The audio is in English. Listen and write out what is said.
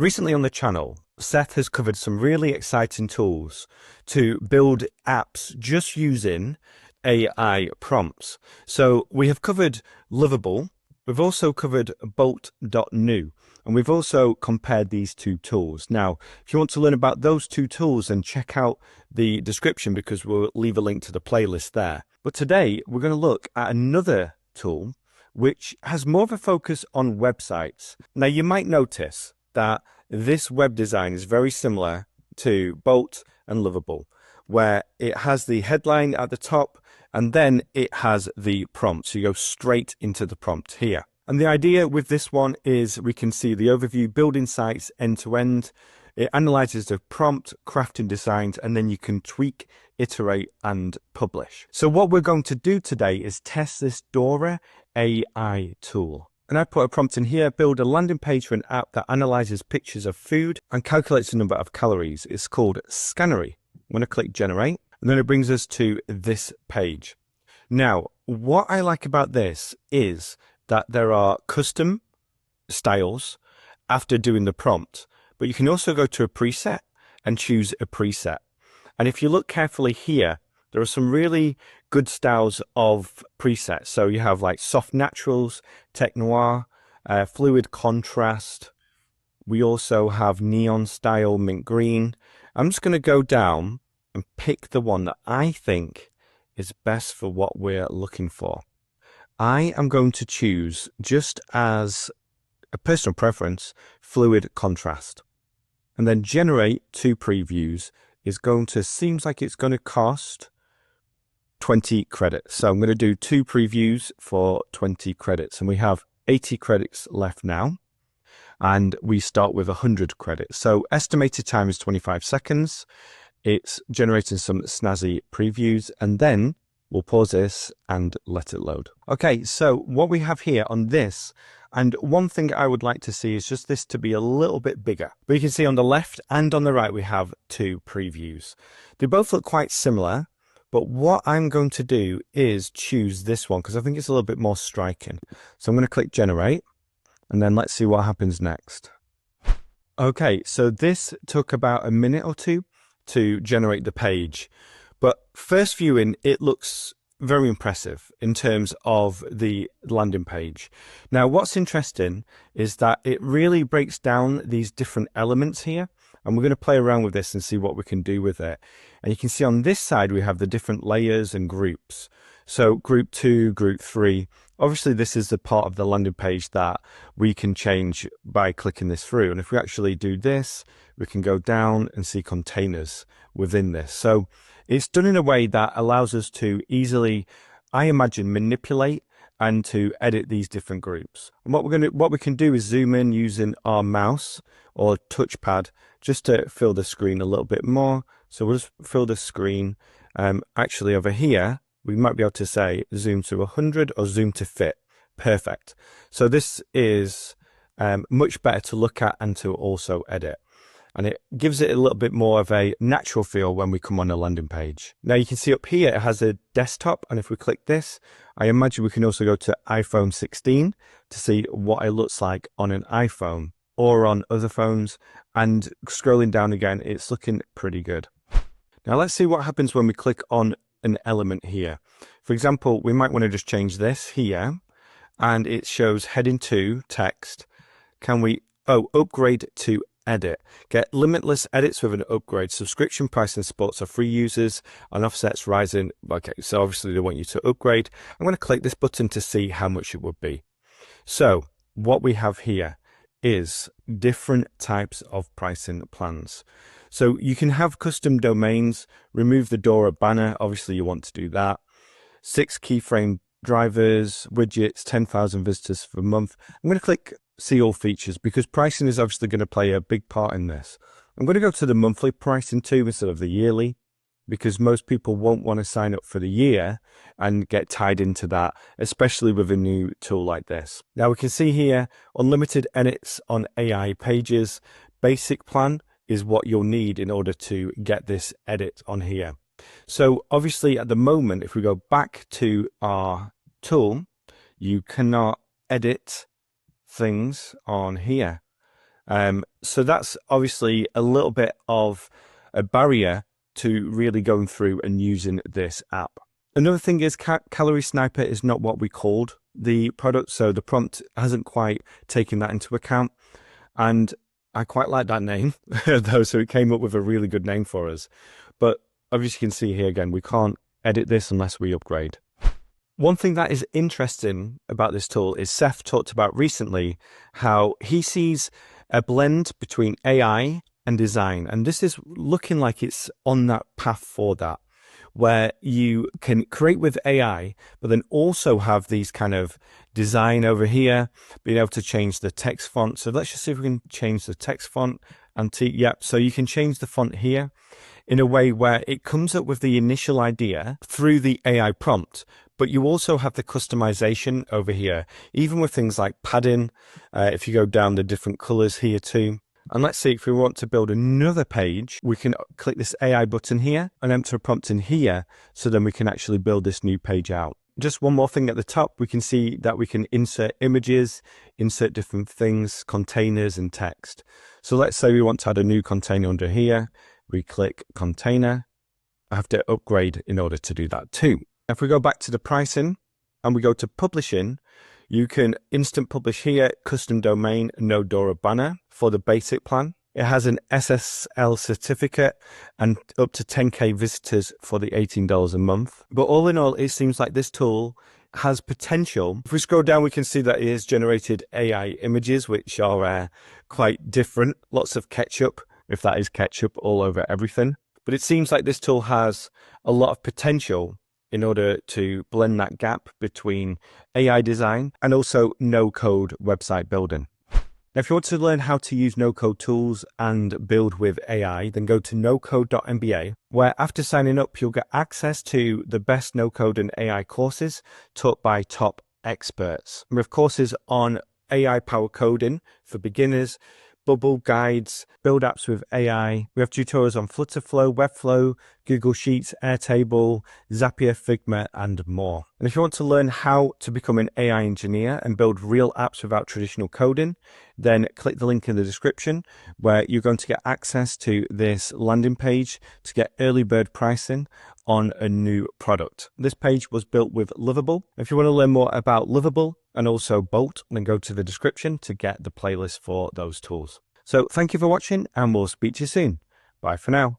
Recently on the channel, Seth has covered some really exciting tools to build apps just using AI prompts. So we have covered Lovable, we've also covered Bolt.new, and we've also compared these two tools. Now, if you want to learn about those two tools, then check out the description because we'll leave a link to the playlist there. But today we're going to look at another tool which has more of a focus on websites. Now, you might notice that this web design is very similar to Bolt and Lovable, where it has the headline at the top and then it has the prompt. So you go straight into the prompt here. And the idea with this one is we can see the overview, building sites end to end. It analyzes the prompt, crafting designs, and then you can tweak, iterate, and publish. So what we're going to do today is test this Dora AI tool. And I put a prompt in here: build a landing page for an app that analyzes pictures of food and calculates the number of calories. It's called Scannery. I'm going to click generate, and then it brings us to this page. Now, what I like about this is that there are custom styles after doing the prompt, but you can also go to a preset and choose a preset. And if you look carefully here, there are some really good styles of presets. So you have like soft naturals, tech noir, fluid contrast. We also have neon style, mint green. I'm just going to go down and pick the one that I think is best for what we're looking for. I am going to choose, just as a personal preference, fluid contrast. And then generate two previews is going to, seems like it's going to cost 20 credits. So I'm going to do two previews for 20 credits, and we have 80 credits left now, and we start with 100 credits. So estimated time is 25 seconds. It's generating some snazzy previews, and then we'll pause this and let it load. Okay, so what we have here on this, and one thing I would like to see is just this to be a little bit bigger. But you can see on the left and on the right, we have two previews. They both look quite similar, but what I'm going to do is choose this one because I think it's a little bit more striking. So I'm going to click generate, and then let's see what happens next. Okay, so this took about a minute or two to generate the page, but first viewing, it looks very impressive in terms of the landing page. Now, what's interesting is that it really breaks down these different elements here, and we're going to play around with this and see what we can do with it. And you can see on this side, we have the different layers and groups. So group 2, group 3, obviously this is the part of the landing page that we can change by clicking this through. And if we actually do this, we can go down and see containers within this. So it's done in a way that allows us to easily, I imagine, manipulate and to edit these different groups. And what we can do is zoom in using our mouse or touchpad just to fill the screen a little bit more. So we'll just fill the screen. Actually over here, we might be able to say zoom to 100 or zoom to fit. Perfect. So this is much better to look at and to also edit. And it gives it a little bit more of a natural feel when we come on a landing page. Now you can see up here, it has a desktop. And if we click this, I imagine we can also go to iPhone 16 to see what it looks like on an iPhone or on other phones. And scrolling down again, it's looking pretty good. Now let's see what happens when we click on an element here. For example, we might want to just change this here, and it shows heading 2 text. Can we, upgrade to edit? Get limitless edits with an upgrade. Subscription pricing supports our free users and offsets rising. Okay, so obviously they want you to upgrade. I'm going to click this button to see how much it would be. So what we have here is different types of pricing plans. So you can have custom domains, remove the Dora banner. Obviously you want to do that. 6 keyframe drivers, widgets, 10,000 visitors per month. I'm going to click see all features because pricing is obviously going to play a big part in this. I'm going to go to the monthly pricing too instead of the yearly, because most people won't want to sign up for the year and get tied into that, especially with a new tool like this. Now we can see here, unlimited edits on AI pages. Basic plan is what you'll need in order to get this edit on here. So obviously at the moment, if we go back to our tool, you cannot edit things on here. So that's obviously a little bit of a barrier to really going through and using this app. Another thing is Calorie Sniper is not what we called the product, so the prompt hasn't quite taken that into account. And I quite like that name, though, so it came up with a really good name for us. But obviously you can see here again, we can't edit this unless we upgrade. One thing that is interesting about this tool is Seth talked about recently how he sees a blend between AI and design. And this is looking like it's on that path for that, where you can create with AI, but then also have these kind of design over here, being able to change the text font. So let's just see if we can change the text font. Yep, so you can change the font here in a way where it comes up with the initial idea through the AI prompt, but you also have the customization over here, even with things like padding, if you go down the different colors here too. And let's see, if we want to build another page, we can click this AI button here and enter a prompt in here, so then we can actually build this new page out. Just one more thing at the top, we can see that we can insert images, insert different things, containers and text. So let's say we want to add a new container under here. We click container. I have to upgrade in order to do that too. If we go back to the pricing and we go to publishing, you can instant publish here, custom domain, no Dora banner for the basic plan. It has an SSL certificate and up to 10K visitors for the $18 a month. But all in all, it seems like this tool has potential. If we scroll down, we can see that it has generated AI images, which are quite different. Lots of ketchup, if that is ketchup, all over everything. But it seems like this tool has a lot of potential in order to blend that gap between AI design and also no-code website building. Now, if you want to learn how to use no-code tools and build with AI, then go to nocode.mba, where after signing up, you'll get access to the best no-code and AI courses taught by top experts. We have courses on AI-powered coding for beginners, Bubble guides, build apps with AI. We have tutorials on Flutterflow, Webflow, Google Sheets, Airtable, Zapier, Figma, and more. And if you want to learn how to become an AI engineer and build real apps without traditional coding, then click the link in the description where you're going to get access to this landing page to get early bird pricing on a new product. This page was built with Lovable. If you want to learn more about Lovable and also Bolt, then go to the description to get the playlist for those tools. So thank you for watching and we'll speak to you soon. Bye for now.